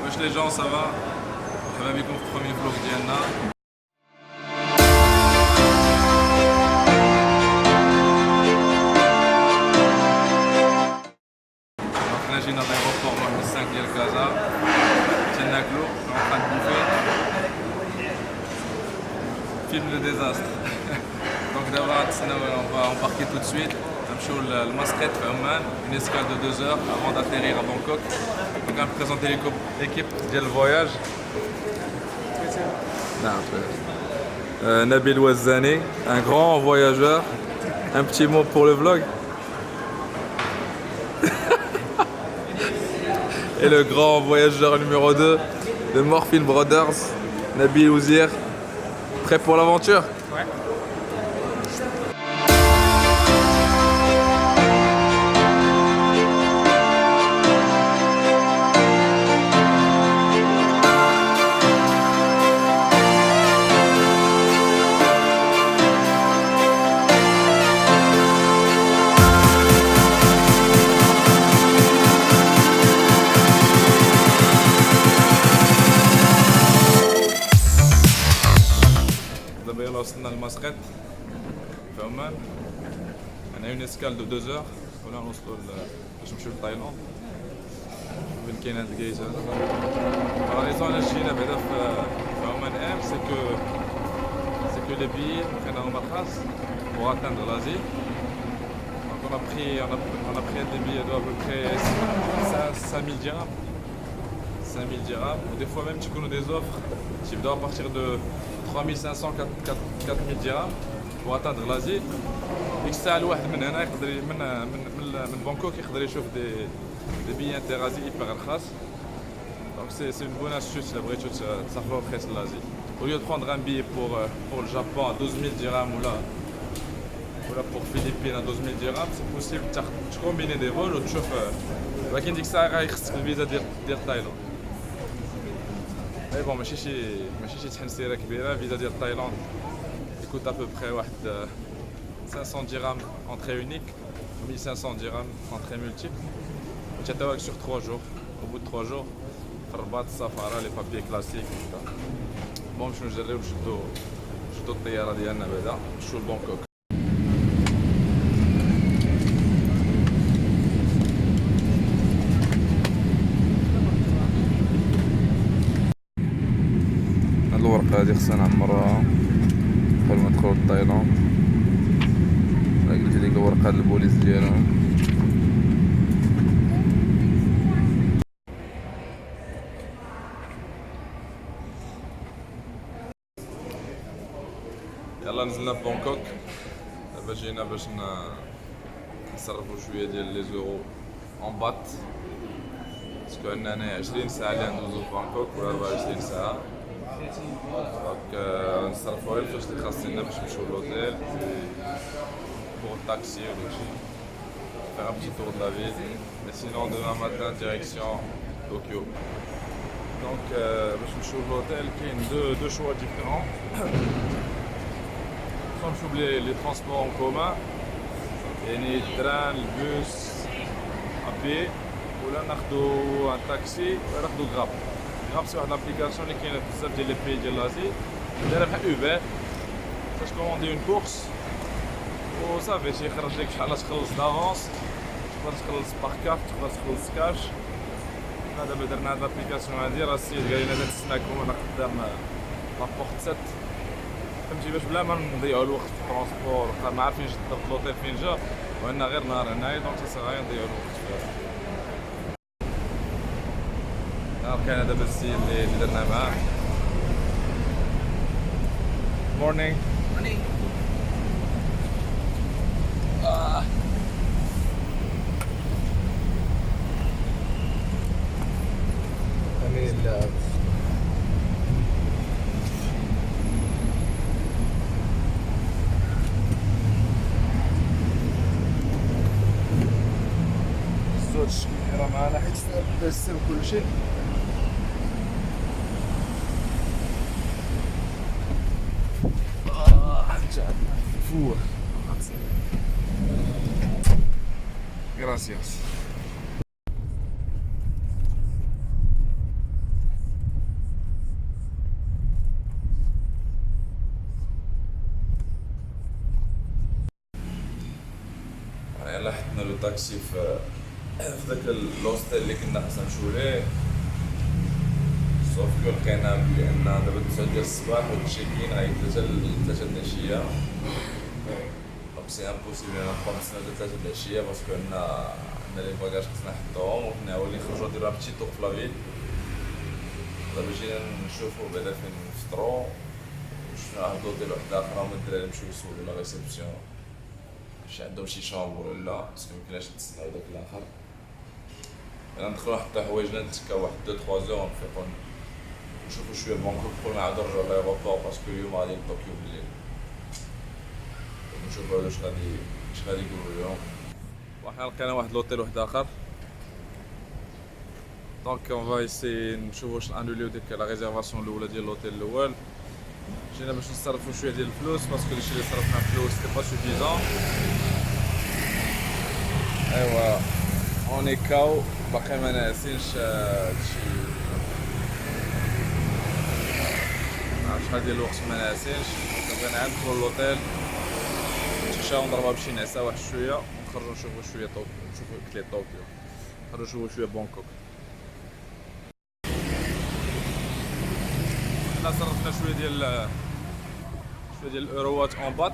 Wesh les gens, ça va? مرحبا بكم في premier vlog ديالنا. حنا جينا لايغوبور واحد السانك ديال كازا، تناكلو اون بوفي فيلم لو ديزاستر. دونك دابا تسناو اون باركي tout de suite. نمشيو لمسقط في عمان، une escale de 2 heures avant d'atterrir à Bangkok. Donc on va présenter l'équipe ديال الفواياج. Nabil Ouazzani, un grand voyageur. Un petit mot pour le vlog. Et le grand voyageur numéro 2, le Morphine Brothers, Nabil Ouzir. Prêt pour l'aventure? Ouais. وصلنا لمسقط في عمان. انا اون اسكال دو 2 heures ولا نوصلوا باش نمشيو لتايلاند. وين كاين هاد الكيس هذا لا ريزون علاش جينا بعدا في عمان اير سي كو لي بيي لقيناهم رخاص pour atteindre l'Asie. Donc on a pris des billets de à peu près 5000 dirhams. 5000 dirhams. Ou des fois même tu connais des offres qui doivent partir de 3500 4000 dirhams pour atteindre l'Asie. ديك الساعة الواحد من هنا يقدر من بانكوك يقدر يشوف دي بيي انتر ازي hyper رخاص. Donc c'est une bonne astuce si بغيتو تسافروا رخيص لl'Asie. Au lieu de prendre un billet pour le Japon à 12 000 dirhams ou là pour Philippines à 12 000 dirhams, c'est possible de combiner des vols وتشوف. ولكن ديك الساعة غيخصك الفيزا ديال تايلاند. Mais bon, ماشي شي تحنسيره كبيره. فيزا ديال تايلاند يكوت à peu près واحد 500 dirhams entrée unique, 1500 dirhams entrée multiple. وتعطيوك sur 3 jours. Au bout de 3 jours في الرباط السفاره لي بابي كلاسيك. بون نمشيو نجريو نشدو الطياره ديالنا بعدا نمشيو لبانكوك. الورقة هادي خصنا نعمرها قبل ما ندخلو لتايلاند. قلت ديك الورقة د البوليس ديالهم. يلا نزلنا في بانكوك. دابا جينا باش نصرفو شوية ديال لي زورو اون بات، باسكو عندنا هنايا 20 ساعة اللي غندوزو في بانكوك ولا 24 ساعة. دونك نصرفو غير الفلوس اللي خاصنا باش نمشيو للوتيل pour taxi ou dagshi. Faire un petit tour de la ville. Mais sinon demain matin direction Tokyo. Donc باش نمشيو للوتيل كاين deux choix différents. soit نمشيو les transports en commun يعني التران البوس ابي ولا ناخدو ان تاكسي ولا ناخدو غراب. غراب سي واحد لابليكاسيون اللي كاينه في بزاف ديال لي بيي ديال لازي دايره بحال اوبر. باش كوموندي اون كورس وصافي تيخرج لك شحال تخلص دافونس، تقدر تخلص باغ كارت، تقدر تخلص كاش. حنا دابا درنا هاد لابليكاسيون هادي راه السيد قال لنا نتسناكم هنا قدام لابورت 7 فهمتي باش بلا ما نضيعو الوقت في الترونسبور. ما عارفين بالضبط لوطيل فين جا وعندنا غير نهار هنايا دونك صافي نضيعو الوقت فيها. كاين دابا السيد اللي درنا معاه. مورنينغ الزوج راه معنا حيت دازت كلشي. Fou. Gracias. طاكسي في ذاك الهوستيل اللي كنا خاصنا نمشيو ليه. صوف كو لقينا بلي ان دابا 9 ديال الصباح والتشيكين غيبدا حتى 3 د العشيه. دونك سي امبوسيبل نبقاو نتسناو حتى 3 د العشيه باسكو عندنا لي باكاج خصنا نحطوهم وكنا هاولين نخرجو نديرو ان بتي طوق في لافيل. دابا جينا نشوفو بعدا فين نفطرو وشفنا واحد لوطيل واحد اخر هما الدراري مشاو يسولو لا ريسبسيون واش عندهم شي شامبر ولا لا باسكو مكناش نتسناو داك الاخر. انا ندخلو حتى حوايجنا نتكا واحد 2 3 زور نفيقو نشوفو شويه بانكوك قبل ما نعاودو نرجعو لايروبور باسكو اليوم غادي لطوكيو بالليل. نشوفو هادو اش غادي يقولو اليوم. وحنا لقينا واحد لوطيل واحد اخر دونك اون فا ايسي نشوفو واش انوليو ديك لا ريزيرفاسيون الاولى ديال لوطيل الاول. جينا باش نصرفو شويه ديال الفلوس باسكو داكشي اللي صرفنا فلوس سي با سوفيزون. ايوا اوني كاو باقي ما ناسينش هادشي شحال ديال الوقت ما ناسينش. بغينا ندخلو لوطيل نتعشاو نضربها بشي نعسه واحد شويه ونخرجو نشوفو شويه طوكيو نشوفو كلي طوكيو نخرجو نشوفو شويه بانكوك. حنا صرفنا شويه ديال الاوروات اون بات.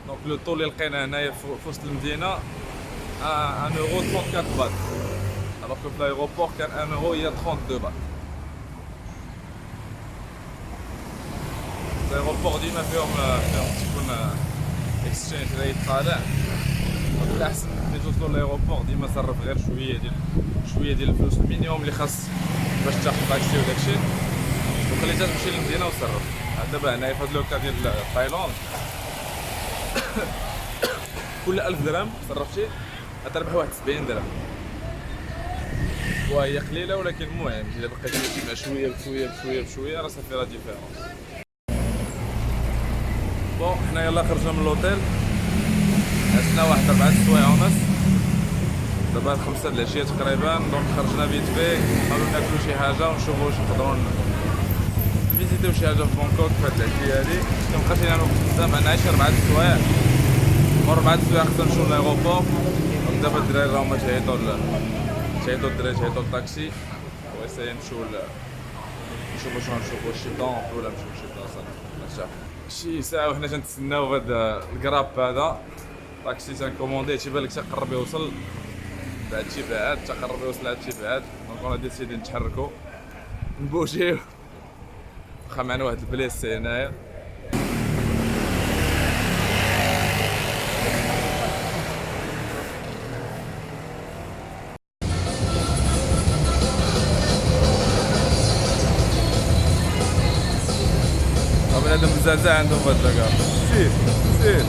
دونك لو طول اللي لقينا هنايا في وسط المدينه 1 اورو 34 بات الوغ كو في لايروبور كان 1 اورو هي 32 بات. لايروبور ديما فيهم تكون اكسشينج ريت طالع. دونك الاحسن ملي توصلوا لايروبور ديما صرف غير شويه ديال الفلوس المينيموم اللي خاص باش تاخذ طاكسي وداكشي وخلي تمشي للمدينه وصرف. دابا هنايا في هاد لوكا ديال تايلاند كل 1000 درهم صرفتي غتربح واحد 70 درهم وهي قليله ولكن المهم الا بقيتي تجمع شويه بشويه راه صافي راه ديفيرونس. بون حنا يلاه خرجنا من لوطيل عشنا واحد 4 سوايع ونص دابا 5 د العشيه تقريبا. دونك خرجنا فيت في نحاولو ناكلو شي حاجه ونشوفو واش نقدرو نفيزيتيو شي حاجه في بانكوك في هاد العشيه هادي. مابقاش لينا الوقت بزاف عندنا غير 4 سوايع و4 سوايع خصنا نمشيو لايروبور. دونك دابا الدراري راهما تيعيطو الدراري تيعيطو الطاكسي ويساي نشوفو شنو نشوفو شي طونط ولا نمشيو لشي بلاصه نرتاحو شي ساعه وحنا تنتسناو في هاد الكراب هذا. طاكسي تنكومونديه تيبان لك تقرب يوصل بعد شي بعاد تقرب يوصل عاد شي بعاد. دونك انا ديسيدي نتحركو نبوجيو واخا معنا واحد البليسي هنايا. بنادم مزعزع عندهم في هاد لاكار. سير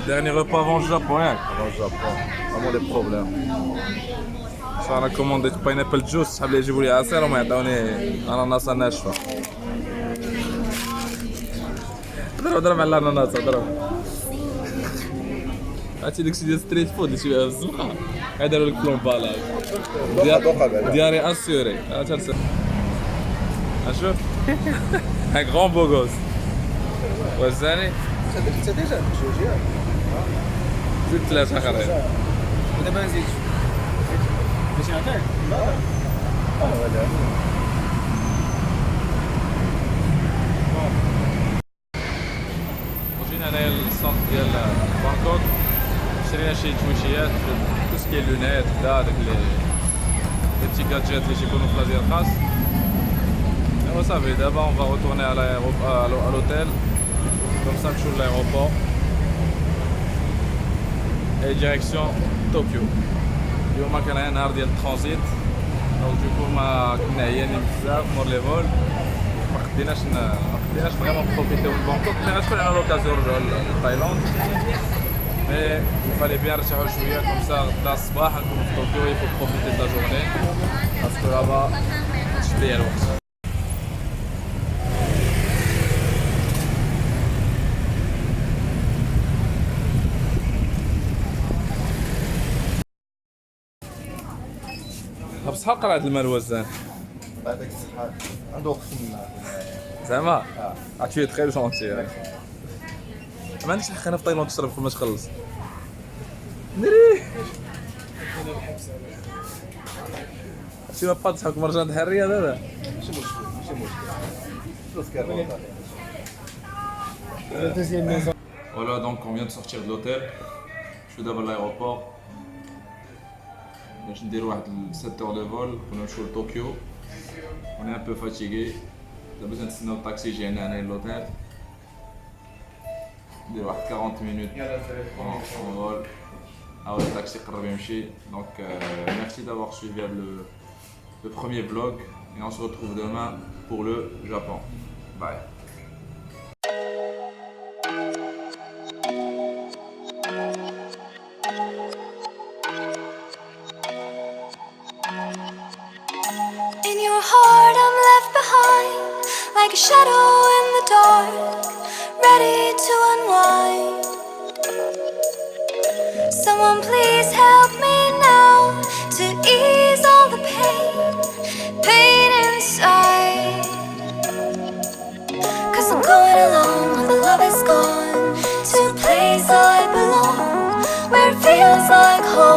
Dernier repas avant le Japon, hein. Avant le Japon, vraiment des problèmes. Ça on a commandé du pineapple juice, حاب لي يجيبوا لي عصير وما يعطوني اناناس ناشفه. ضرب على الاناناس ضرب. عرفتي داكشي ديال ستريت فود اللي تيبيعوه في الزنقه غيديروا لك بلومبالا دياري اسيوري. اشوف هاك غون بوغوس وزاني انت ديجا جوج ياك زيد 3 اخرين ودابا نزيد باش نعطيك ولا جينا هنايا للسونط ديال بانكوك شرينا شي تويشيات توسكي لونيت كدا داك لي بيتي كاتجات اللي تيكونوا في لازير خاص. ايوا صافي دابا اون فا روتورني على لوتيل كوم سا نمشيو لايروبور اي ديريكسيون طوكيو. اليوم كان غير نهار ديال الترانزيت دونك دوكو ما كنا عيانين بزاف مور لي فول ما قديناش فريمون بروفيتيو من بانكوك. مي غتكون عندنا لوكازيون نرجعو لتايلاند مي فالي بيان نرتاحو شويه كوم سا غدا الصباح نكونو في طوكيو يفو بروفيتي دا جورني باسكو دابا شد ليا الوقت. بصحى قرعة الماء الوزان بعدك الصحة عنده وقت من زعما tu es très gentil. ما عندكش الحق هنا في تايلاند تشرب قبل ما تخلص. نري شي ما بقى تضحك مرجان الحريه دابا. ماشي مشكل فلوس كير La deuxième maison. Voilà, donc on vient de sortir de l'hôtel. Je suis d'abord à l'aéroport. باش ندير واحد 7 heures de vol كنا نمشيو لطوكيو. On est un peu fatigué. دابا نستناو الطاكسي يجي هنا للهوتيل. ندير واحد 40 minutes en vol. Ah ouais, le taxi قرب يمشي. Donc merci d'avoir suivi le premier vlog et on se retrouve demain pour le Japon. Bye. In your heart I'm left behind, like a shadow in the dark, ready to unwind. Someone please help me now, to ease all the pain inside. 'Cause I'm going alone when the love is gone, to a place I belong, where it feels like home.